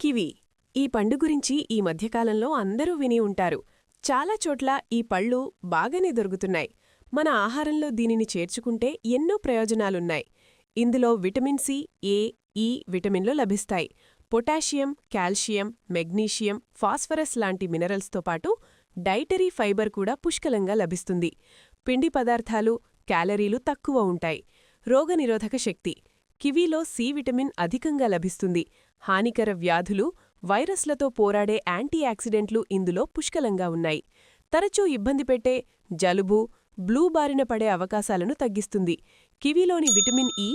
Kiwi ఈ పండు గురించి ఈ మధ్యకాలంలో అందరూ విని ఉంటారు. చాలా చోట్ల ఈ పళ్ళు బాగానే దొరుకుతున్నాయి. మన ఆహారంలో దీనిని చేర్చుకుంటే ఎన్నో ప్రయోజనాలున్నాయి. ఇందులో విటమిన్ సి, ఏ, ఈ విటమిన్లు లభిస్తాయి. పొటాషియం, కాల్షియం, మెగ్నీషియం, ఫాస్ఫరస్ లాంటి మినరల్స్తో పాటు డైటరీ ఫైబర్ కూడా పుష్కలంగా లభిస్తుంది. పిండి పదార్థాలు, క్యాలరీలు తక్కువ ఉంటాయి. రోగనిరోధక శక్తి కివీలో సి విటమిన్ అధికంగా లభిస్తుంది. హానికర వ్యాధులు, వైరస్లతో పోరాడే యాంటీఆక్సిడెంట్లు ఇందులో పుష్కలంగా ఉన్నాయి. తరచూ ఇబ్బంది పెట్టే జలుబు, బ్లూ బారిన పడే అవకాశాలను తగ్గిస్తుంది. కివీలోని విటమిన్ ఇ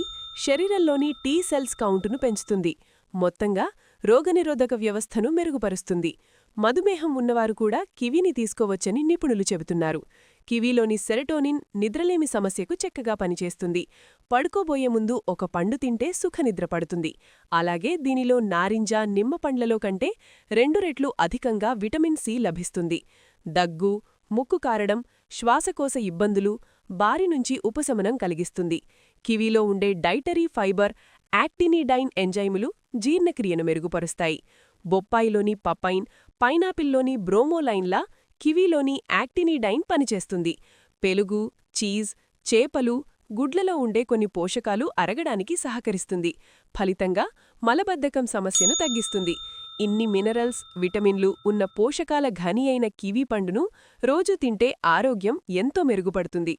శరీరంలోని టీ సెల్స్ కౌంటును పెంచుతుంది. మొత్తంగా రోగనిరోధక వ్యవస్థను మెరుగుపరుస్తుంది. మధుమేహం ఉన్నవారు కూడా కివీని తీసుకోవచ్చని నిపుణులు చెబుతున్నారు. కివీలోని సెరటోనిన్ నిద్రలేమి సమస్యకు చక్కగా పనిచేస్తుంది. పడుకోబోయే ముందు ఒక పండు తింటే సుఖనిద్ర పడుతుంది. అలాగే దీనిలో నారింజ, నిమ్మ పండ్లలో కంటే 2 రెట్లు అధికంగా విటమిన్ సి లభిస్తుంది. దగ్గు, ముక్కు కారడం, శ్వాసకోశ ఇబ్బందులు, బారి నుంచి ఉపశమనం కలిగిస్తుంది. కివీలో ఉండే డైటరీ ఫైబర్, యాక్టినిడైన్ ఎంజైములు జీర్ణక్రియను మెరుగుపరుస్తాయి. బొప్పాయిలోని పపైన్, పైనాపిల్లోని బ్రోమోలైన్లా కివీలోని యాక్టినిడైన్ పనిచేస్తుంది. పెలుగు, చీజ్, చేపలు, గుడ్లలో ఉండే కొన్ని పోషకాలు అరగడానికి సహకరిస్తుంది. ఫలితంగా మలబద్ధకం సమస్యను తగ్గిస్తుంది. ఇన్ని మినరల్స్, విటమిన్లు ఉన్న పోషకాల ఘని అయిన కివీ పండును రోజూ తింటే ఆరోగ్యం ఎంతో మెరుగుపడుతుంది.